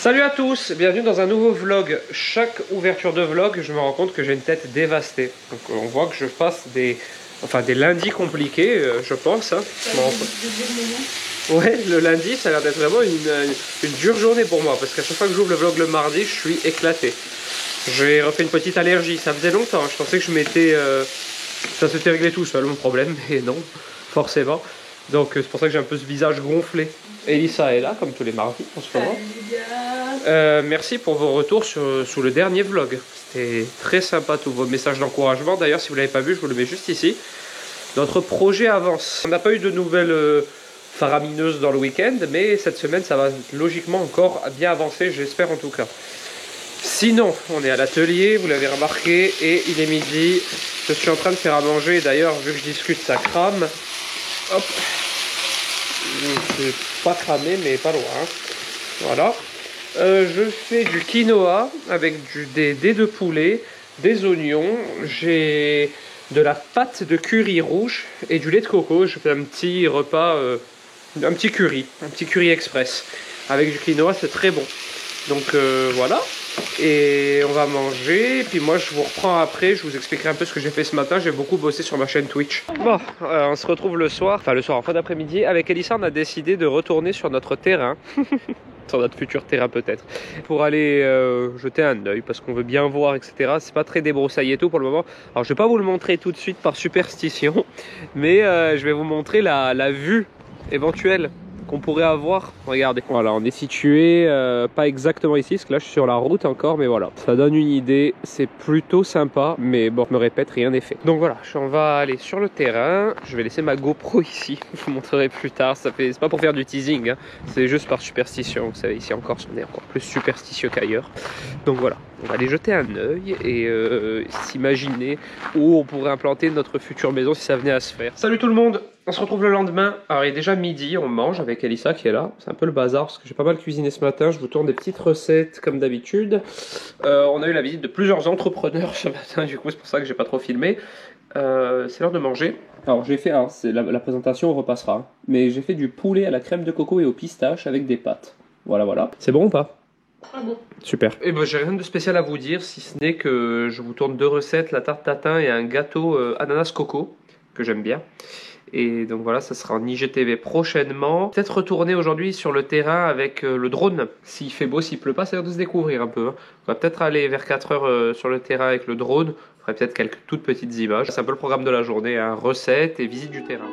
Salut à tous, bienvenue dans un nouveau vlog. Chaque ouverture de vlog, je me rends compte que j'ai une tête dévastée. Donc on voit que je passe des lundis compliqués, je pense. Hein. Ouais, le lundi, ça a l'air d'être vraiment une dure journée pour moi. Parce qu'à chaque fois que j'ouvre le vlog le mardi, je suis éclaté. J'ai refait une petite allergie, ça faisait longtemps. Je pensais que je m'étais... ça s'était réglé tout seul, mon problème. Mais non, forcément. Donc c'est pour ça que j'ai un peu ce visage gonflé. Elissa est là, comme tous les mardis en ce moment. Merci pour vos retours sous le dernier vlog. C'était très sympa, tous vos messages d'encouragement. D'ailleurs, si vous ne l'avez pas vu, je vous le mets juste ici. Notre projet avance. On n'a pas eu de nouvelles faramineuses dans le week-end, mais cette semaine, ça va logiquement encore bien avancer, j'espère en tout cas. Sinon, on est à l'atelier, vous l'avez remarqué, et il est midi. Je suis en train de faire à manger. D'ailleurs, vu que je discute, ça crame. Hop. C'est pas cramé, mais pas loin. Hein. Voilà. Je fais du quinoa avec des dés de poulet, des oignons. J'ai de la pâte de curry rouge et du lait de coco. Je fais un petit repas, un petit curry express. Avec du quinoa, c'est très bon. Donc voilà. Et on va manger, et puis moi je vous reprends après, je vous expliquerai un peu ce que j'ai fait ce matin. J'ai beaucoup bossé sur ma chaîne Twitch. Bon, on se retrouve le soir, en fin d'après-midi. Avec Elissa, on a décidé de retourner sur notre terrain, sur notre futur terrain peut-être, pour aller jeter un œil, parce qu'on veut bien voir, etc. C'est pas très débroussaillé et tout pour le moment. Alors je vais pas vous le montrer tout de suite par superstition, mais je vais vous montrer la vue éventuelle qu'on pourrait avoir. Regardez, voilà, on est situé pas exactement ici, parce que là je suis sur la route encore, mais voilà, ça donne une idée. C'est plutôt sympa, mais bon, je me répète, rien n'est fait. Donc voilà, on va aller sur le terrain. Je vais laisser ma GoPro ici, je vous montrerai plus tard. C'est pas pour faire du teasing, hein. C'est juste par superstition. Vous savez, ici encore, on est encore plus superstitieux qu'ailleurs. Donc voilà, on va aller jeter un œil et s'imaginer où on pourrait implanter notre future maison si ça venait à se faire. Salut tout le monde, on se retrouve le lendemain. Alors il est déjà midi, on mange avec Elissa qui est là. C'est un peu le bazar parce que j'ai pas mal cuisiné ce matin. Je vous tourne des petites recettes comme d'habitude. On a eu la visite de plusieurs entrepreneurs ce matin, du coup c'est pour ça que j'ai pas trop filmé. C'est l'heure de manger. Alors j'ai fait, c'est la présentation, on repassera. Mais j'ai fait du poulet à la crème de coco et aux pistaches avec des pâtes. Voilà, voilà. C'est bon ou pas ? Ah bon. Super. Et ben j'ai rien de spécial à vous dire, si ce n'est que je vous tourne deux recettes, la tarte tatin et un gâteau ananas coco, que j'aime bien. Et donc voilà, ça sera en IGTV prochainement. Peut-être retourner aujourd'hui sur le terrain avec le drone. S'il fait beau, s'il pleut pas, ça a l'air de se découvrir un peu. Hein. On va peut-être aller vers 4 heures sur le terrain avec le drone. On ferait peut-être quelques toutes petites images. C'est un peu le programme de la journée, hein. Recettes et visite du terrain.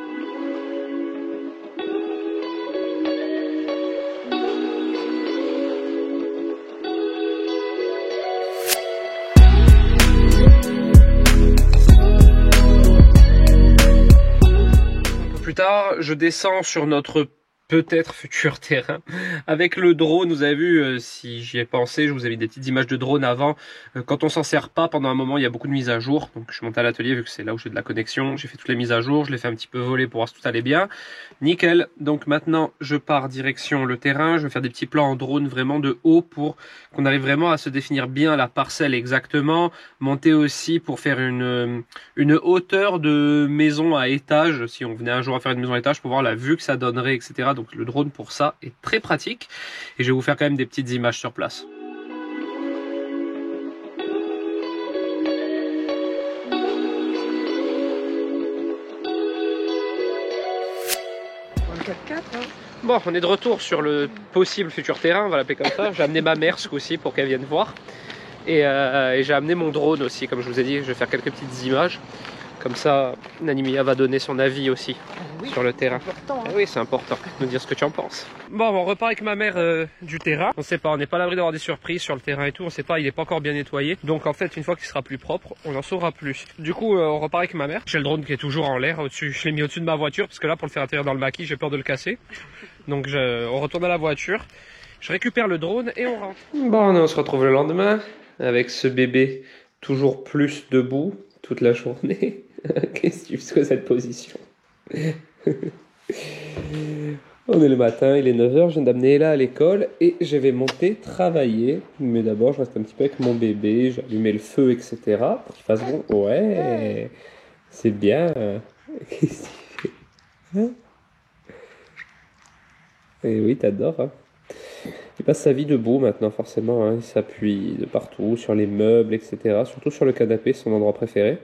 Plus tard, je descends sur notre peut-être futur terrain avec le drone. Vous avez vu, si j'y ai pensé, je vous avais des petites images de drone avant. Quand on s'en sert pas, pendant un moment, il y a beaucoup de mises à jour. Donc je suis monté à l'atelier vu que c'est là où j'ai de la connexion. J'ai fait toutes les mises à jour, je l'ai fait un petit peu voler pour voir si tout allait bien. Nickel. Donc maintenant, je pars direction le terrain. Je vais faire des petits plans en drone vraiment de haut pour qu'on arrive vraiment à se définir bien la parcelle exactement. Monter aussi pour faire une hauteur de maison à étage. Si on venait un jour à faire une maison à étage, pour voir la vue que ça donnerait, etc. Donc le drone pour ça est très pratique. Et je vais vous faire quand même des petites images sur place. Bon, on est de retour sur le possible futur terrain, on va l'appeler comme ça. J'ai amené ma mère ce coup-ci pour qu'elle vienne voir. Et j'ai amené mon drone aussi, comme je vous ai dit, je vais faire quelques petites images. Comme ça, Nanimia va donner son avis aussi sur le terrain. Important, hein. Oui, c'est important de nous dire ce que tu en penses. Bon, on repart avec ma mère du terrain. On sait pas, on n'est pas à l'abri d'avoir des surprises sur le terrain et tout. On sait pas, il est pas encore bien nettoyé. Donc en fait, une fois qu'il sera plus propre, on en saura plus. Du coup, on repart avec ma mère. J'ai le drone qui est toujours en l'air au-dessus. Je l'ai mis au-dessus de ma voiture parce que là, pour le faire atterrir dans le maquis, j'ai peur de le casser. Donc on retourne à la voiture. Je récupère le drone et on rentre. Bon, on se retrouve le lendemain avec ce bébé toujours plus debout toute la journée. Qu'est-ce que tu fais cette position? On est le matin, il est 9h, je viens d'amener Ella à l'école et je vais monter travailler. Mais d'abord, je reste un petit peu avec mon bébé, j'ai allumé le feu, etc. pour qu'il fasse bon. Ouais, c'est bien. Qu'est-ce que tu fais, hein? Et oui, t'adores. Hein. Il passe sa vie debout maintenant, forcément. Hein. Il s'appuie de partout, sur les meubles, etc. Surtout sur le canapé, son endroit préféré.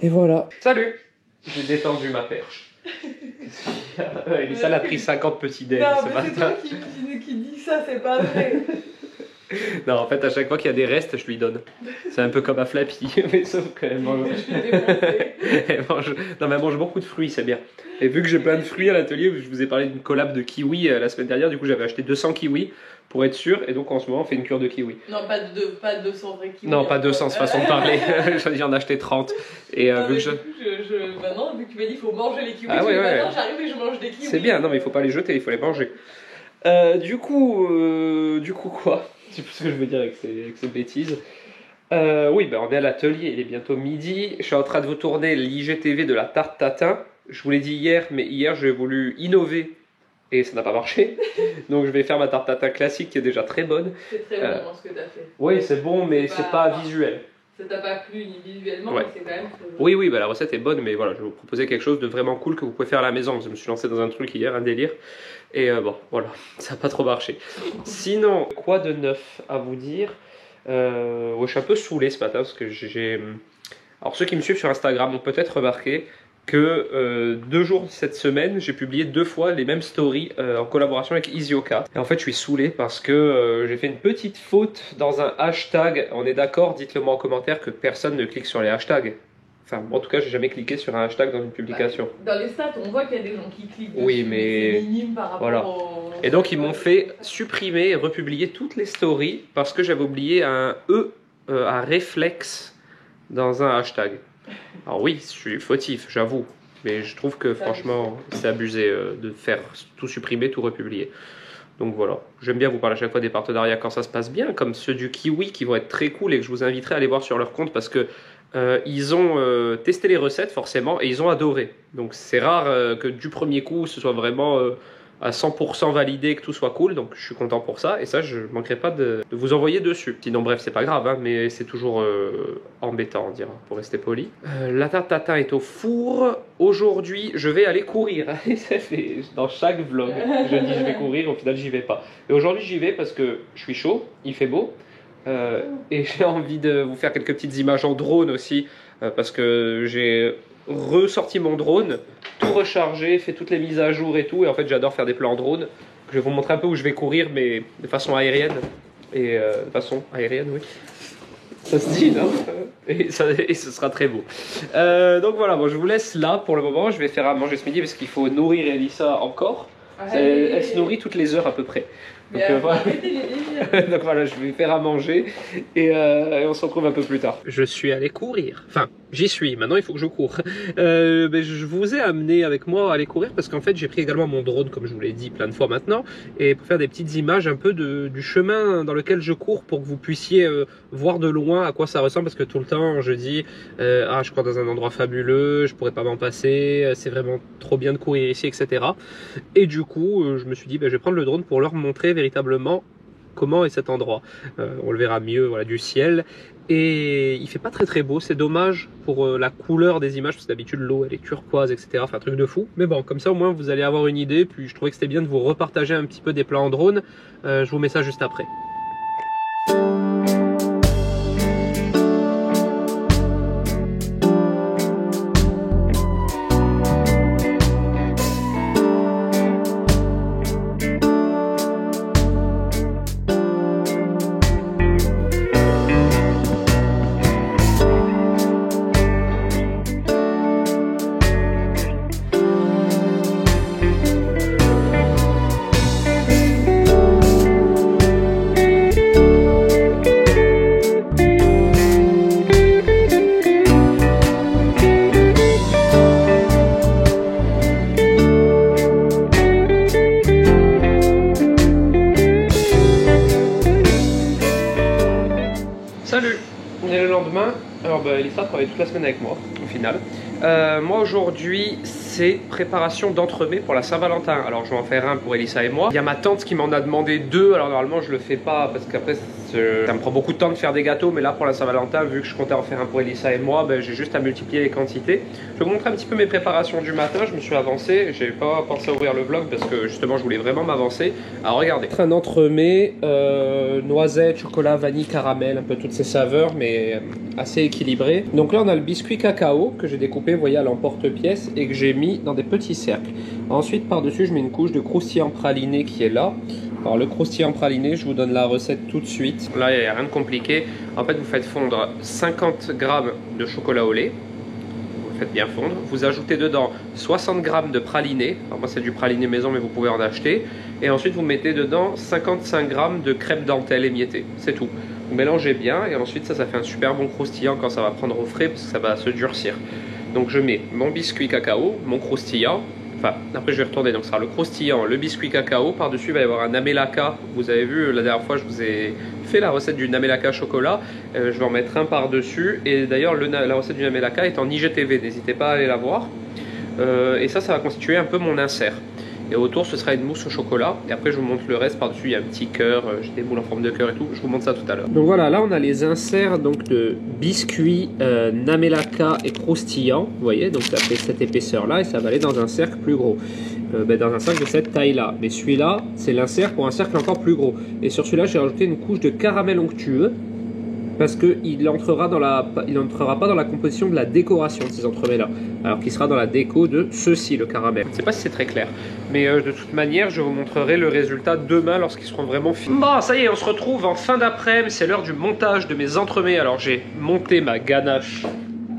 Et voilà. Salut! J'ai détendu ma perche. Elissa a pris 50 petits déj ce matin. C'est toi qui dis ça, c'est pas vrai. Non, en fait, à chaque fois qu'il y a des restes, je lui donne. C'est un peu comme à Flappy, mais sauf qu'elle mange. Elle mange beaucoup de fruits, c'est bien. Et vu que j'ai plein de fruits à l'atelier, je vous ai parlé d'une collab de kiwi la semaine dernière, du coup j'avais acheté 200 kiwis pour être sûr, et donc en ce moment on fait une cure de kiwi. Non, pas 200 vrais kiwis. Non, pas 200, c'est façon de parler. J'en ai acheté 30. Et non, vu que maintenant, vu que tu m'as dit qu'il faut manger les kiwis, ah, ouais, ouais. maintenant j'arrive et je mange des kiwis. C'est bien, non mais il faut pas les jeter, il faut les manger. Du coup quoi? Je sais plus ce que je veux dire avec ces bêtises. Oui, ben on est à l'atelier, il est bientôt midi. Je suis en train de vous tourner l'IGTV de la tarte tatin. Je vous l'ai dit hier, mais hier j'ai voulu innover et ça n'a pas marché. Donc je vais faire ma tarte tatin classique qui est déjà très bonne. C'est très bon ce que tu as fait. Oui, c'est bon, mais c'est pas visuel. Ça t'a pas plu ni visuellement, ouais. Mais c'est quand même très bon. Oui, oui, bah la recette est bonne, mais voilà, je vais vous proposer quelque chose de vraiment cool que vous pouvez faire à la maison. Je me suis lancé dans un truc hier, un délire. Et bon, voilà, ça n'a pas trop marché. Sinon, quoi de neuf à vous dire? Ouais, je suis un peu saoulé ce matin parce que j'ai... Alors ceux qui me suivent sur Instagram ont peut-être remarqué que 2 jours cette semaine, j'ai publié 2 fois les mêmes stories en collaboration avec Isioka. Et en fait, je suis saoulé parce que j'ai fait une petite faute dans un hashtag. On est d'accord? Dites-le moi en commentaire que personne ne clique sur les hashtags. Enfin, en tout cas, j'ai jamais cliqué sur un hashtag dans une publication. Dans les stats, on voit qu'il y a des gens qui cliquent dessus, oui, mais c'est minime par rapport au... Et donc, ils m'ont fait supprimer et republier toutes les stories parce que j'avais oublié un E à réflexe dans un hashtag. Alors oui, je suis fautif, j'avoue. Mais je trouve que franchement, c'est abusé de faire tout supprimer, tout republier. Donc voilà, j'aime bien vous parler à chaque fois des partenariats quand ça se passe bien, comme ceux du Kiwi qui vont être très cool et que je vous inviterai à aller voir sur leur compte parce que ils ont testé les recettes forcément et ils ont adoré. Donc c'est rare que du premier coup ce soit vraiment à 100% validé, que tout soit cool. Donc je suis content pour ça et ça je ne manquerai pas de vous envoyer dessus. Sinon bref c'est pas grave hein, mais c'est toujours embêtant on dirait, pour rester poli. La tarte tatin est au four. Aujourd'hui je vais aller courir. Ça fait dans chaque vlog je dis je vais courir, au final j'y vais pas. Et aujourd'hui j'y vais parce que je suis chaud, il fait beau. Et j'ai envie de vous faire quelques petites images en drone aussi parce que j'ai ressorti mon drone, tout rechargé, fait toutes les mises à jour et tout, et en fait j'adore faire des plans en drone. Je vais vous montrer un peu où je vais courir mais de façon aérienne et de façon aérienne oui ça se dit non et ce sera très beau. Donc voilà, bon, je vous laisse là pour le moment. Je vais faire à manger ce midi parce qu'il faut nourrir Elissa encore. Elle se nourrit toutes les heures à peu près. Donc, voilà. Donc voilà, je vais faire à manger et on se retrouve un peu plus tard. Je suis allé courir, enfin j'y suis, maintenant il faut que je cours. Je vous ai amené avec moi à aller courir parce qu'en fait j'ai pris également mon drone comme je vous l'ai dit plein de fois maintenant et pour faire des petites images un peu du chemin dans lequel je cours pour que vous puissiez voir de loin à quoi ça ressemble parce que tout le temps je dis ah je cours dans un endroit fabuleux, je pourrais pas m'en passer, c'est vraiment trop bien de courir ici etc. Et du coup je me suis dit je vais prendre le drone pour leur montrer véritablement comment est cet endroit. On le verra mieux voilà, du ciel et il fait pas très beau, c'est dommage pour la couleur des images parce que d'habitude l'eau elle est turquoise etc, enfin un truc de fou, mais bon comme ça au moins vous allez avoir une idée, puis je trouvais que c'était bien de vous repartager un petit peu des plans en drone. Je vous mets ça juste après. Salut! On est le lendemain, alors Elissa travaille toute la semaine avec moi au final. Moi aujourd'hui c'est préparation d'entremets pour la Saint-Valentin. Alors je vais en faire un pour Elissa et moi. Il y a ma tante qui m'en a demandé 2, alors normalement je le fais pas parce qu'après Ça me prend beaucoup de temps de faire des gâteaux, mais là pour la Saint-Valentin, vu que je comptais en faire un pour Elissa et moi, ben, j'ai juste à multiplier les quantités. Je vais vous montrer un petit peu mes préparations du matin. Je me suis avancé, j'ai pas pensé à ouvrir le vlog parce que justement je voulais vraiment m'avancer. Alors regardez, un entremets, noisettes, chocolat, vanille, caramel, un peu toutes ces saveurs, mais assez équilibré. Donc là on a le biscuit cacao que j'ai découpé, vous voyez, à l'emporte-pièce et que j'ai mis dans des petits cercles. Ensuite par dessus je mets une couche de croustillant praliné qui est là. Alors le croustillant praliné, je vous donne la recette tout de suite. Là il n'y a rien de compliqué. En fait vous faites fondre 50 g de chocolat au lait. Vous le faites bien fondre. Vous ajoutez dedans 60 g de praliné. Alors moi c'est du praliné maison mais vous pouvez en acheter. Et ensuite vous mettez dedans 55 g de crêpe dentelle émiettée. C'est tout. Vous mélangez bien et ensuite ça fait un super bon croustillant quand ça va prendre au frais parce que ça va se durcir. Donc je mets mon biscuit cacao, mon croustillant. Enfin, après je vais retourner, donc ça sera le croustillant, le biscuit cacao, par-dessus il va y avoir un namelaka. Vous avez vu, la dernière fois je vous ai fait la recette du namelaka chocolat, je vais en mettre un par-dessus, et d'ailleurs la recette du namelaka est en IGTV, n'hésitez pas à aller la voir. Et ça va constituer un peu mon insert. Et autour ce sera une mousse au chocolat, et après je vous montre le reste, par-dessus il y a un petit cœur, j'ai des moules en forme de cœur et tout, je vous montre ça tout à l'heure. Donc voilà, là on a les inserts donc, de biscuits, namelaka et croustillant, vous voyez, donc ça fait cette épaisseur là, et ça va aller dans un cercle plus gros. Dans un cercle de cette taille là, mais celui-là c'est l'insert pour un cercle encore plus gros. Et sur celui-là j'ai rajouté une couche de caramel onctueux, parce qu'il n'entrera pas dans la composition de la décoration de ces entremets-là, alors qu'il sera dans la déco de ceci, le caramel. Je ne sais pas si c'est très clair, mais de toute manière, je vous montrerai le résultat demain lorsqu'ils seront vraiment finis. Bon, ça y est, on se retrouve en fin d'après-midi, c'est l'heure du montage de mes entremets. Alors j'ai monté ma ganache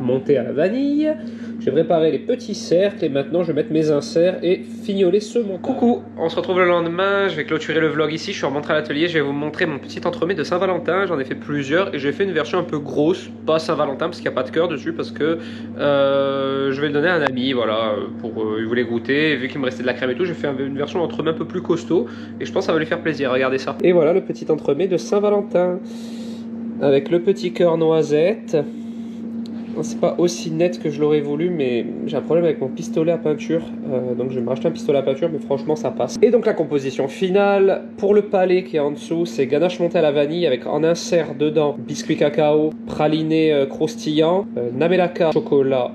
montée à la vanille, j'ai préparé les petits cercles et maintenant je vais mettre mes inserts et fignoler ce montage. Coucou, on se retrouve le lendemain, je vais clôturer le vlog ici, je suis remonté à l'atelier, je vais vous montrer mon petit entremets de Saint-Valentin, j'en ai fait plusieurs et j'ai fait une version un peu grosse, pas Saint-Valentin parce qu'il n'y a pas de cœur dessus, parce que je vais le donner à un ami, voilà, pour il voulait goûter, et vu qu'il me restait de la crème et tout, j'ai fait une version d'entremet un peu plus costaud et je pense que ça va lui faire plaisir, regardez ça. Et voilà le petit entremets de Saint-Valentin, avec le petit cœur noisette. C'est pas aussi net que je l'aurais voulu, mais j'ai un problème avec mon pistolet à peinture, donc je vais me racheter un pistolet à peinture, mais franchement ça passe. Et donc la composition finale, pour le palais qui est en dessous, c'est ganache montée à la vanille avec en insert dedans biscuit cacao, praliné croustillant, namelaka chocolat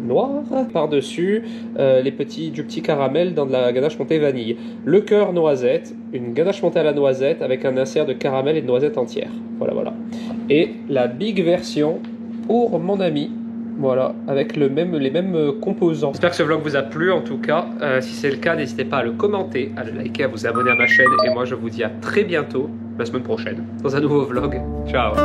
noir, par-dessus du petit caramel dans de la ganache montée vanille. Le cœur noisette, une ganache montée à la noisette avec un insert de caramel et de noisette entière. Voilà. Et la big version pour mon ami, voilà, avec les mêmes composants. J'espère que ce vlog vous a plu en tout cas. Si c'est le cas, n'hésitez pas à le commenter, à le liker, à vous abonner à ma chaîne. Et moi je vous dis à très bientôt, la semaine prochaine, dans un nouveau vlog. Ciao.